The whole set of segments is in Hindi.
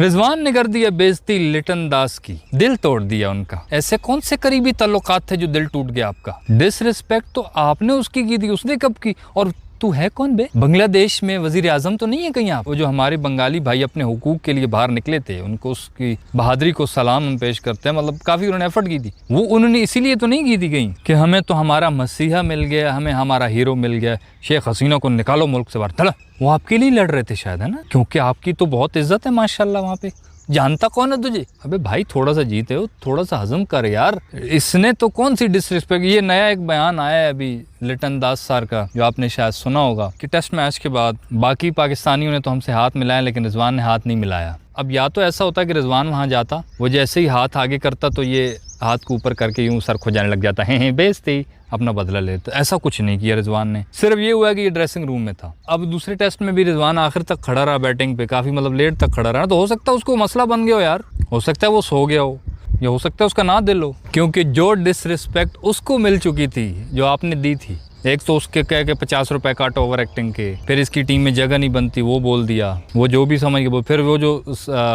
रिजवान ने कर दिया बेइज्जती लिटन दास की, दिल तोड़ दिया उनका। ऐसे कौन से करीबी ताल्लुकात थे जो दिल टूट गया आपका? डिसरिस्पेक्ट तो आपने उसकी की थी, उसने कब की? और तू है कौन बे? बांग्लादेश में वजीर आजम तो नहीं है कहीं आप? वो जो हमारे बंगाली भाई अपने हुकूक के लिए बाहर निकले थे, उनको उसकी बहादुरी को सलाम हम पेश करते हैं। मतलब काफी उन्होंने एफर्ट की थी। वो उन्होंने इसीलिए तो नहीं की थी कहीं कि हमें तो हमारा मसीहा मिल गया, हमें हमारा हीरो मिल गया, शेख हसीना को निकालो मुल्क से बाहर। चला, वो आपके लिए लड़ रहे थे शायद, है ना? क्योंकि आपकी तो बहुत इज्जत है माशाल्लाह वहाँ पे। जानता कौन है तुझे? अबे भाई थोड़ा सा जीते हो, थोड़ा सा हजम कर यार। इसने तो कौन सी डिसरिस्पेक्ट। ये नया एक बयान आया है अभी लिटन दास सर का, जो आपने शायद सुना होगा कि टेस्ट मैच के बाद बाकी पाकिस्तानियों ने तो हमसे हाथ मिलाया लेकिन रिजवान ने हाथ नहीं मिलाया। अब या तो ऐसा होता कि रिजवान वहाँ जाता, वो जैसे ही हाथ आगे करता तो ये हाथ को ऊपर करके यूं सर खुजाने लग जाता है, बेइज्जती, अपना बदला लेता। ऐसा कुछ नहीं किया रिजवान ने, सिर्फ ये हुआ कि ये ड्रेसिंग रूम में था। अब दूसरे टेस्ट में भी रिजवान आखिर तक खड़ा रहा बैटिंग पे, काफी मतलब लेट तक खड़ा रहा। तो हो सकता है उसको मसला बन गया हो यार, हो सकता है वो सो गया हो, या हो सकता है उसका ना दिल हो, क्योंकि जो डिसरिस्पेक्ट उसको मिल चुकी थी जो आपने दी थी। एक तो उसके कह के 50 रुपए काट ओवर एक्टिंग के, फिर इसकी टीम में जगह नहीं बनती वो बोल दिया, वो जो भी समझ गए। फिर वो जो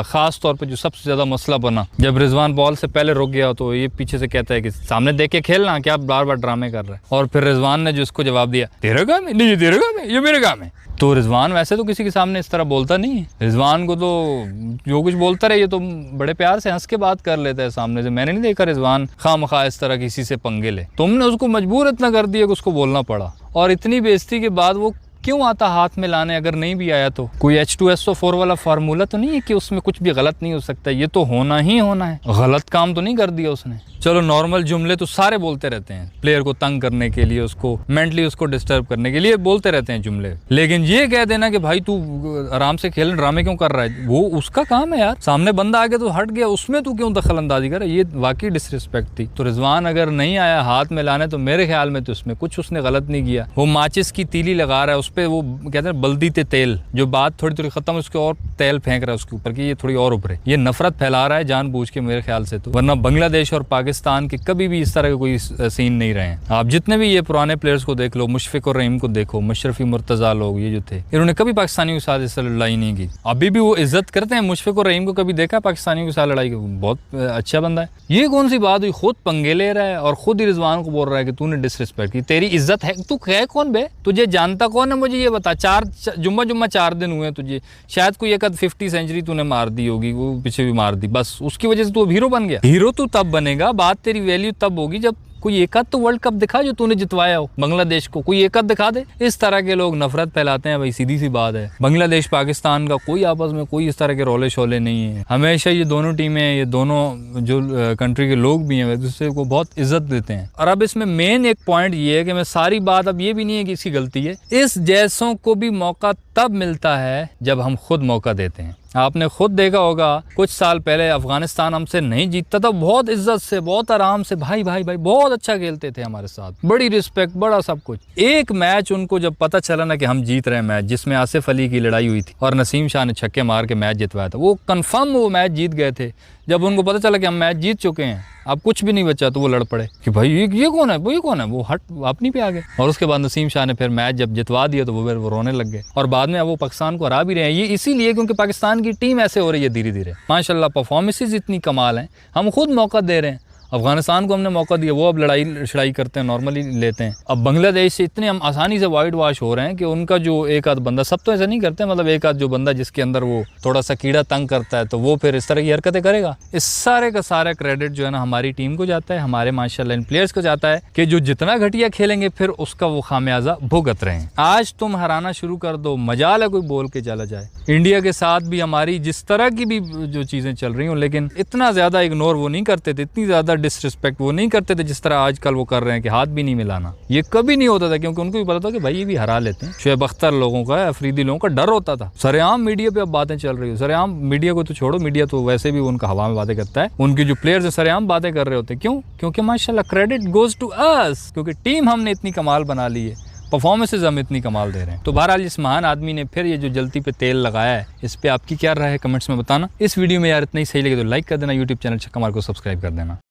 खास तौर पे जो सबसे ज्यादा मसला बना, जब रिजवान बॉल से पहले रुक गया तो ये पीछे से कहता है कि सामने देख के खेलना, क्या बार बार ड्रामे कर रहे हैं। और फिर रिजवान ने जो इसको जवाब दिया, तेरे काम है नहीं, ये तेरे काम है, ये मेरे काम है। तो रिजवान वैसे तो किसी के सामने इस तरह बोलता नहीं है। रिजवान को तो जो कुछ बोलता रहे ये तो बड़े प्यार से हंस के बात कर लेता है सामने से। मैंने नहीं देखा रिजवान खामखा इस तरह किसी से पंगे ले। तुमने उसको मजबूर इतना कर दिया कि उसको बोलना पड़ा। और इतनी बेइज्जती के बाद वो क्यों आता हाथ में लाने? अगर नहीं भी आया तो कोई H2SO4 वाला फार्मूला तो नहीं है कि उसमें कुछ भी गलत नहीं हो सकता। ये तो होना ही होना है, गलत काम तो नहीं कर दिया उसने। चलो नॉर्मल जुमले तो सारे बोलते रहते हैं, प्लेयर को तंग करने के लिए, उसको मेंटली उसको डिस्टर्ब करने के लिए बोलते रहते हैं जुमले। लेकिन ये कह देना कि भाई तू आराम से खेल, ड्रामे क्यों कर रहा है, वो उसका काम है यार। सामने बंदा आ गया तो हट गया, उसमें तू क्यों दखल अंदाजी कर रहा है? ये वाकई डिसरिस्पेक्ट थी। तो रिजवान अगर नहीं आया हाथ में लाने तो मेरे ख्याल में तो उसमें कुछ उसने गलत नहीं किया। वो माचिस की तीली लगा रहा है उस पर, वो कहते हैं बल्दी ते तेल, जो बात थोड़ी थोड़ी खत्म उसके और तेल फेंक रहा है उसके ऊपर कि ये थोड़ी और उभरे। ये नफरत फैला रहा है जानबूझ के मेरे ख्याल से तो, वरना बांग्लादेश और पाकिस्तान के कभी भी इस तरह के कोई सीन नहीं रहे हैं। आप जितने भी ये पुराने प्लेयर्स को देख लो, मुशफिक और रहीम को देखो, मशरफी मुर्तजा लोग ये जो थे, इन्होंने कभी पाकिस्तानियों के साथ इस तरह लड़ाई नहीं की। अभी भी वो इज्जत करते हैं। मुशफिक और रहीम को कभी देखा पाकिस्तानियों के साथ लड़ाई की? बहुत अच्छा बंदा है। ये कौन सी बात हुई? खुद पंगे ले रहा है और खुद ही रिजवान को बोल रहा है कि तूने डिसरिस्पेक्ट की, तेरी इज्जत है। तू है कौन बे? तुझे जानता कौन है? मुझे ये बता। जुम्मा 4 दिन हुए तुझे, शायद कोई एक 50 सेंचुरी तूने मार दी होगी, वो पीछे भी मार दी, बस उसकी वजह से तू हीरो बन गया। हीरो तू तब बनेगा, बात तेरी वैल्यू तब होगी जब कोई एक आध तो वर्ल्ड कप दिखा जो तूने जितवाया हो बांग्लादेश को, कोई एक आध दिखा दे। इस तरह के लोग नफरत फैलाते हैं भाई, सीधी सी बात है। बांग्लादेश पाकिस्तान का कोई आपस में कोई इस तरह के रोले शोले नहीं है। हमेशा ये दोनों टीमें, ये दोनों जो कंट्री के लोग भी हैं एक दूसरे को बहुत इज्जत देते हैं। और अब इसमें मेन एक पॉइंट ये है कि मैं सारी बात, अब ये भी नहीं है कि इसकी गलती है, इस जैसों को भी मौका तब मिलता है जब हम खुद मौका देते हैं। आपने खुद देखा होगा कुछ साल पहले अफगानिस्तान हमसे नहीं जीतता था, बहुत इज्जत से, बहुत आराम से, भाई भाई भाई बहुत अच्छा खेलते थे हमारे साथ, बड़ी रिस्पेक्ट, बड़ा सब कुछ। एक मैच उनको जब पता चला ना कि हम जीत रहे हैं मैच, जिसमें आसिफ अली की लड़ाई हुई थी और नसीम शाह ने छक्के मार के मैच जितवाया था, वो कंफर्म वो मैच जीत गए थे। जब उनको पता चला कि हम मैच जीत चुके हैं, अब कुछ भी नहीं बचा, तो वो लड़ पड़े कि भाई ये कौन है, वो ये कौन है, वो हट अपनी पे आ गए। और उसके बाद नसीम शाह ने फिर मैच जब जितवा दिया तो वो रोने लग गए। और बाद में अब वो पाकिस्तान को हरा भी रहे हैं। ये इसीलिए क्योंकि पाकिस्तान की टीम ऐसे हो रही है धीरे धीरे, माशाल्लाह परफॉर्मेंसेस इतनी कमाल हैं। हम खुद मौका दे रहे हैं, अफगानिस्तान को हमने मौका दिया, वो अब लड़ाई शड़ाई करते हैं, नॉर्मली लेते हैं। अब बांग्लादेश से इतने हम आसानी से वाइट वॉश हो रहे हैं कि उनका जो एक आध बंदा, सब तो ऐसा नहीं करते, मतलब एक आध जो बंदा जिसके अंदर वो थोड़ा सा कीड़ा तंग करता है तो वो फिर इस तरह की हरकतें करेगा। इस सारे का सारा क्रेडिट जो है ना हमारी टीम को जाता है, हमारे माशाल्लाह इन प्लेयर्स को जाता है कि जो जितना घटिया खेलेंगे फिर उसका वो खामियाजा भुगत रहे हैं। आज तुम हराना शुरू कर दो, मजाल है कोई बोल के चला जाए। इंडिया के साथ भी हमारी जिस तरह की भी जो चीजें चल रही हूँ, लेकिन इतना ज्यादा इग्नोर वो नहीं करते थे, इतनी ज्यादा डिसरिस्पेक्ट वो नहीं करते थे जिस तरह आजकल वो कर रहे हैं कि हाथ भी नहीं मिलाना। ये कभी नहीं होता था क्योंकि उनको भी पता था कि भाई ये भी हरा लेते हैं। शुएब अख्तर लोगों का, अफरीदी लोगों का डर होता था। सरेआम मीडिया पे अब बातें चल रही है, सरेआम मीडिया को तो छोड़ो, मीडिया तो वैसे भी उनका हवा में बातें करता है, उनके जो प्लेयर्स है सरेआम बातें कर रहे होते हैं। क्यों? क्योंकि माशाल्लाह क्रेडिट गोज टू अस, क्योंकि टीम हमने इतनी कमाल बना ली है, परफॉर्मेंसेज हम इतनी कमाल दे रहे हैं। तो बहरहाल इस महान आदमी ने फिर ये जो जलती पे तेल लगाया है, इस पे आपकी क्या राय है कमेंट्स में बताना। इस वीडियो में यार इतना ही सही लगे तो लाइक कर देना, यूट्यूब चैनल छक्का मार को सब्सक्राइब कर देना।